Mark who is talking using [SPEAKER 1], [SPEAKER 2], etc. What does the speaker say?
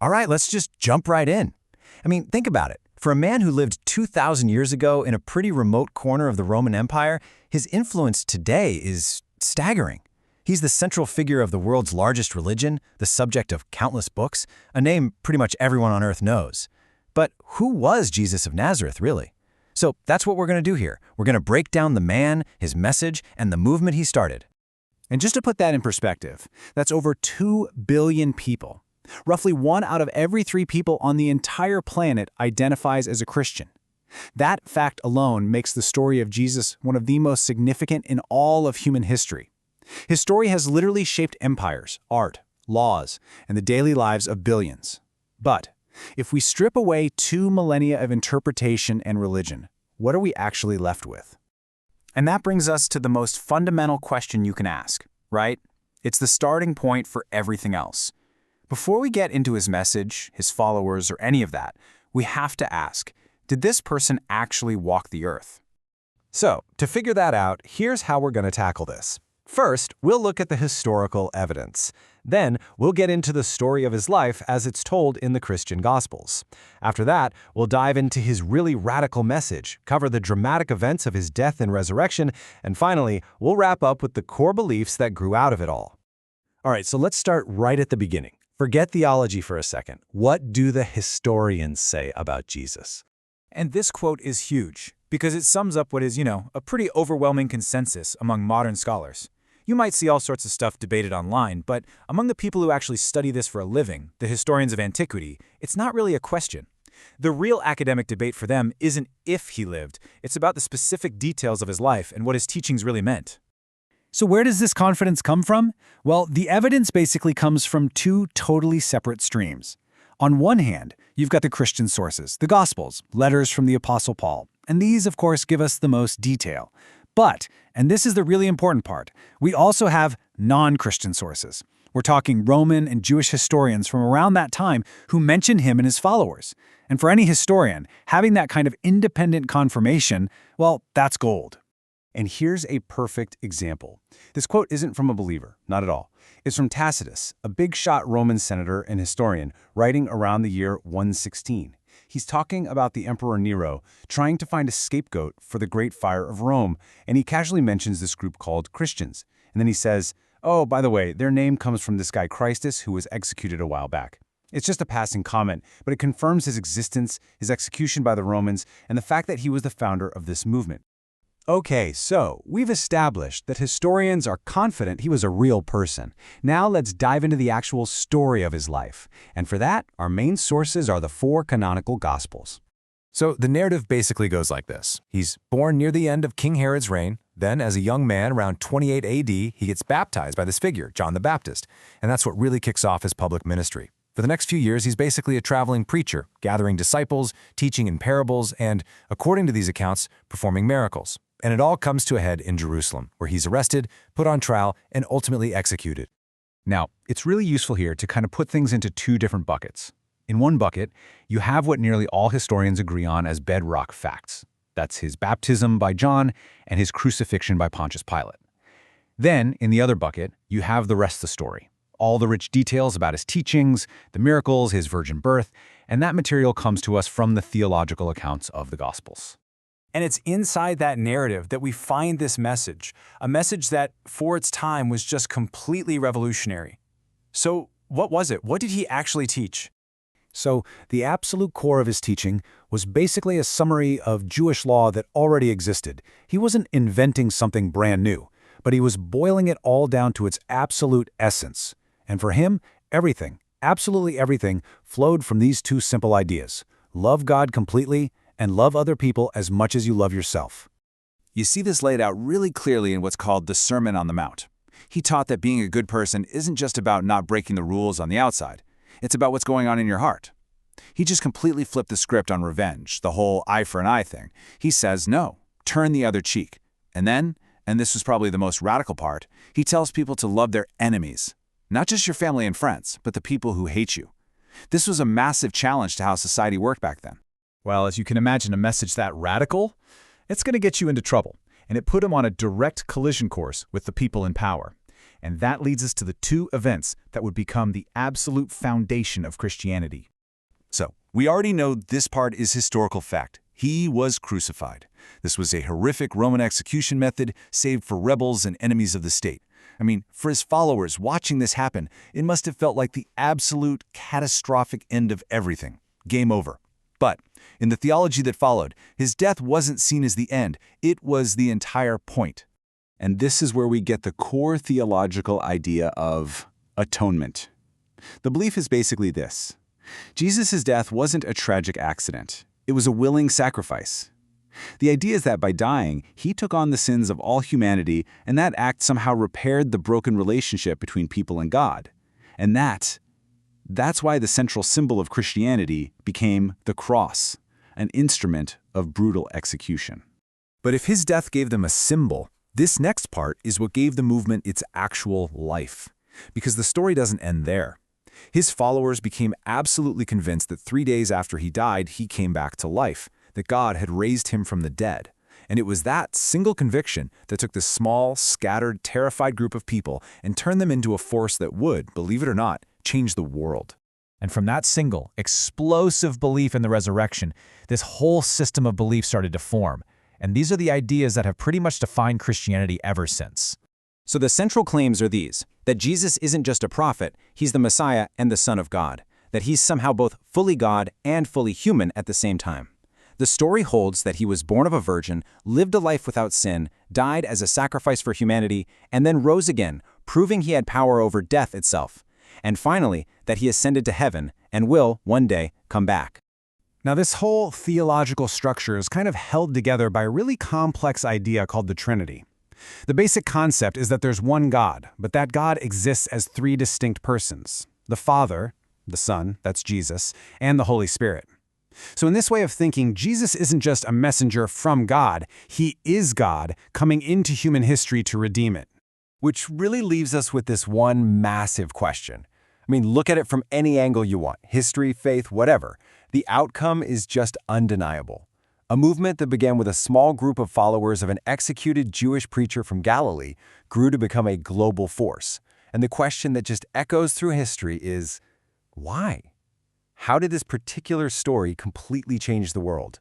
[SPEAKER 1] All right, let's just jump right in. I mean, think about it. For a man who lived 2,000 years ago in a pretty remote corner of the Roman Empire, his influence today is staggering. He's the central figure of the world's largest religion, the subject of countless books, a name pretty much everyone on earth knows. But who was Jesus of Nazareth, really? So that's what we're going to do here. We're going to break down the man, his message, and the movement he started.
[SPEAKER 2] And just to put that in perspective, that's over 2 billion people. Roughly 1 out of every 3 people on the entire planet identifies as a Christian. That fact alone makes the story of Jesus one of the most significant in all of human history. His story has literally shaped empires, art, laws, and the daily lives of billions. But if we strip away 2 millennia of interpretation and religion, what are we actually left with? And that brings us to the most fundamental question you can ask, right? It's the starting point for everything else. Before we get into his message, his followers, or any of that, we have to ask, did this person actually walk the earth?
[SPEAKER 3] So, to figure that out, here's how we're going to tackle this. First, we'll look at the historical evidence. Then, we'll get into the story of his life as it's told in the Christian Gospels. After that, we'll dive into his really radical message, cover the dramatic events of his death and resurrection, and finally, we'll wrap up with the core beliefs that grew out of it all. All right, so let's start right at the beginning. Forget theology for a second. What do the historians say about Jesus?
[SPEAKER 4] And this quote is huge, because it sums up what is, a pretty overwhelming consensus among modern scholars. You might see all sorts of stuff debated online, but among the people who actually study this for a living, the historians of antiquity, it's not really a question. The real academic debate for them isn't if he lived, it's about the specific details of his life and what his teachings really meant.
[SPEAKER 2] So where does this confidence come from? Well, the evidence basically comes from 2 totally separate streams. On one hand, you've got the Christian sources, the Gospels, letters from the Apostle Paul, and these, of course, give us the most detail. But, and this is the really important part, we also have non-Christian sources. We're talking Roman and Jewish historians from around that time who mention him and his followers. And for any historian, having that kind of independent confirmation, well, that's gold.
[SPEAKER 3] And here's a perfect example. This quote isn't from a believer, not at all. It's from Tacitus, a big-shot Roman senator and historian, writing around the year 116. He's talking about the Emperor Nero trying to find a scapegoat for the Great Fire of Rome, and he casually mentions this group called Christians. And then he says, oh, by the way, their name comes from this guy Christus who was executed a while back. It's just a passing comment, but it confirms his existence, his execution by the Romans, and the fact that he was the founder of this movement. Okay, so we've established that historians are confident he was a real person. Now let's dive into the actual story of his life. And for that, our main sources are the 4 canonical Gospels.
[SPEAKER 5] So the narrative basically goes like this. He's born near the end of King Herod's reign. Then, as a young man around 28 AD, he gets baptized by this figure, John the Baptist. And that's what really kicks off his public ministry. For the next few years, he's basically a traveling preacher, gathering disciples, teaching in parables, and, according to these accounts, performing miracles. And it all comes to a head in Jerusalem, where he's arrested, put on trial, and ultimately executed.
[SPEAKER 2] Now, it's really useful here to kind of put things into 2 different buckets. In one bucket, you have what nearly all historians agree on as bedrock facts. That's his baptism by John and his crucifixion by Pontius Pilate. Then, in the other bucket, you have the rest of the story. All the rich details about his teachings, the miracles, his virgin birth, and that material comes to us from the theological accounts of the Gospels.
[SPEAKER 4] And it's inside that narrative that we find this message, a message that, for its time, was just completely revolutionary. So, what was it? What did he actually teach?
[SPEAKER 2] So, the absolute core of his teaching was basically a summary of Jewish law that already existed. He wasn't inventing something brand new, but he was boiling it all down to its absolute essence. And for him, everything, absolutely everything, flowed from these 2 simple ideas. Love God completely, and love other people as much as you love yourself.
[SPEAKER 6] You see this laid out really clearly in what's called the Sermon on the Mount. He taught that being a good person isn't just about not breaking the rules on the outside. It's about what's going on in your heart. He just completely flipped the script on revenge, the whole eye for an eye thing. He says, no, turn the other cheek. And then, and this was probably the most radical part, he tells people to love their enemies. Not just your family and friends, but the people who hate you. This was a massive challenge to how society worked back then.
[SPEAKER 7] Well, as you can imagine, a message that radical, it's going to get you into trouble, and it put him on a direct collision course with the people in power. And that leads us to the two events that would become the absolute foundation of Christianity.
[SPEAKER 3] So, we already know this part is historical fact. He was crucified. This was a horrific Roman execution method saved for rebels and enemies of the state. I mean, for his followers watching this happen, it must have felt like the absolute catastrophic end of everything. Game over. But in the theology that followed, his death wasn't seen as the end. It was the entire point.
[SPEAKER 6] And this is where we get the core theological idea of atonement. The belief is basically this. Jesus' death wasn't a tragic accident. It was a willing sacrifice. The idea is that by dying, he took on the sins of all humanity, and that act somehow repaired the broken relationship between people and God. And that's why the central symbol of Christianity became the cross, an instrument of brutal execution.
[SPEAKER 5] But if his death gave them a symbol, this next part is what gave the movement its actual life. Because the story doesn't end there. His followers became absolutely convinced that 3 days after he died, he came back to life, that God had raised him from the dead. And it was that single conviction that took this small, scattered, terrified group of people and turned them into a force that would, believe it or not, change the world.
[SPEAKER 4] And from that single, explosive belief in the resurrection, this whole system of belief started to form. And these are the ideas that have pretty much defined Christianity ever since.
[SPEAKER 1] So the central claims are these, that Jesus isn't just a prophet, he's the Messiah and the Son of God, that he's somehow both fully God and fully human at the same time. The story holds that he was born of a virgin, lived a life without sin, died as a sacrifice for humanity, and then rose again, proving he had power over death itself. And finally, that he ascended to heaven and will, one day, come back.
[SPEAKER 2] Now, this whole theological structure is kind of held together by a really complex idea called the Trinity. The basic concept is that there's one God, but that God exists as three distinct persons: the Father, the Son, that's Jesus, and the Holy Spirit. So in this way of thinking, Jesus isn't just a messenger from God, he is God coming into human history to redeem it.
[SPEAKER 5] Which really leaves us with this one massive question. I mean, look at it from any angle you want, history, faith, whatever. The outcome is just undeniable. A movement that began with a small group of followers of an executed Jewish preacher from Galilee grew to become a global force. And the question that just echoes through history is, why? How did this particular story completely change the world?